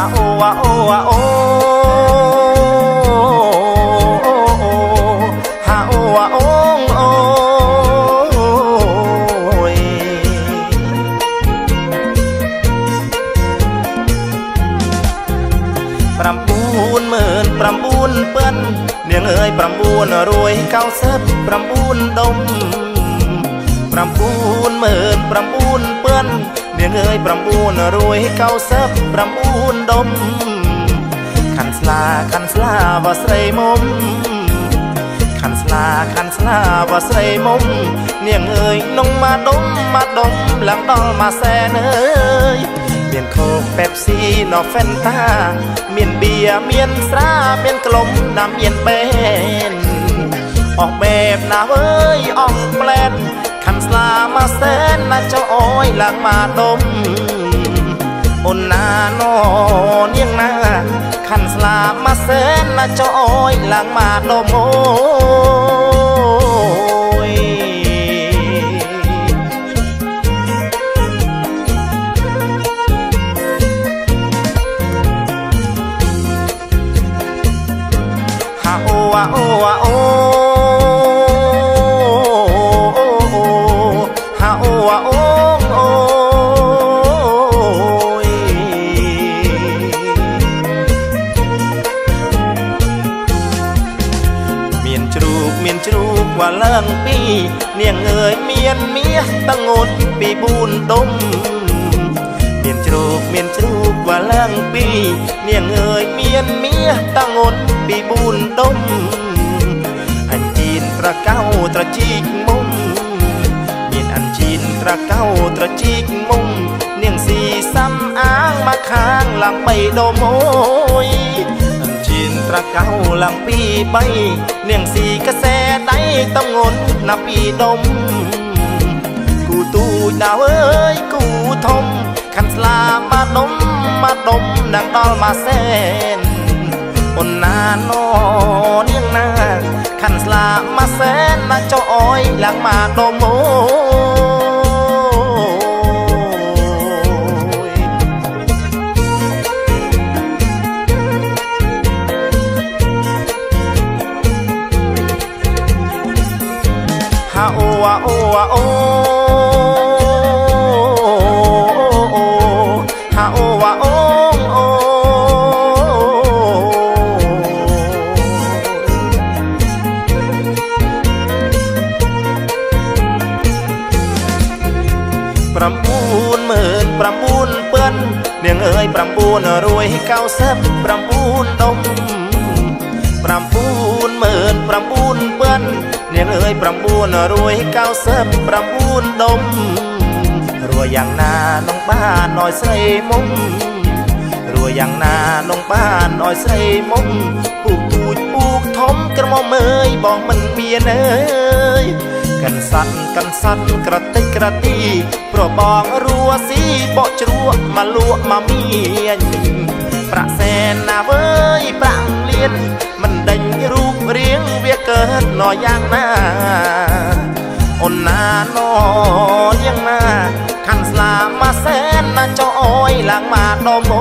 าโอวาโอวาโอฮาโอวาโองโอยปรำปูนหมื่นปรำปูนเปิ้นเนียงเอ้ยปรำปูนรวยเก้าเสิบปรำปูนดมปรำปูนหมื่นปรำปูนเปิ้นเนียงเอ้ยปรำปูนรวยเก้าเสิบปรำปูนดมขันสลาว่าใส่มุมขันสลาว่าใส่มุมเนียงเอ้ยน้องมาดมหลังดอลมาแซ่เนยเมียนโคกเป๊ปซี่นอแฟนตาเมียนเบียร์เมียนสราเมียนกลมน้ำเมียนเป็นออกแบบหน้าเว้ยออกแปลนขันสลามาแสนน่าจะอ้อยหลังมาดมบนหน้านอเนียงหน้าขันสลามาแสนน่าจะอ้อยหลังมาดมโอยฮาโอวาโอวาโอฮาโอวาโอโอยเมียนจรูกว่าเลิงปีเนียงเอ๋ยเมียนเมียตั้งงดปีบุญดมเมียนจรูกว่าเลิงปีเนียงเอ๋ยเมียนเมียตั้งงดปีบุญดมอันจีนตระเก้าตระจีกมุมเมียนอันจีนตระเก้าตระจีกมุมเนียงสีซ้ำอ้างมาค้างหลังไปดมโอยอันจีนตระเก้าหลังปีใบเนียงสีกระแสได้ต้องงนนับปีดมกูตูดาวเอ้ยกูทมขันสลามาดมดังดอลมาแสนคนนานอเนียงนาขันสลามาแสนมาเจ้าอ้อยหลังมาดมโอยฮาโอวาโอวาโอฮาโอวาโอปรำปูนหมื่นปรำปูนเปิ้นเนียงเอ้ยปรำปูนรวยเก้าเสิบปรำปูนดมปรำปูนหมื่นปรำปูนเปิ้นเนียงเอ้ยปรำปูนรวยเก้าเสิบปรำปูนดมรวยอย่างนาน้องบ้านน้อยใส่มุมรวยอย่างนาน้องบ้านน้อยใส่มุมปลูกปูดปลูกทมกระหม่อมเอ้ยบอกมันเมียเอ้ยกันสั่นกระติกกระตีโปรบองรัวสีเบาะจรัวมาลวกมาเมียนประแสนนาเว้ยปรังเลียนมันดังรูปเรียงเวียเกิดหน่อยอย่างหน้าอนนานอเลี้ยงหน้าขันสลามาแสนน่าเจ้าอ้อยหลังมาดมโ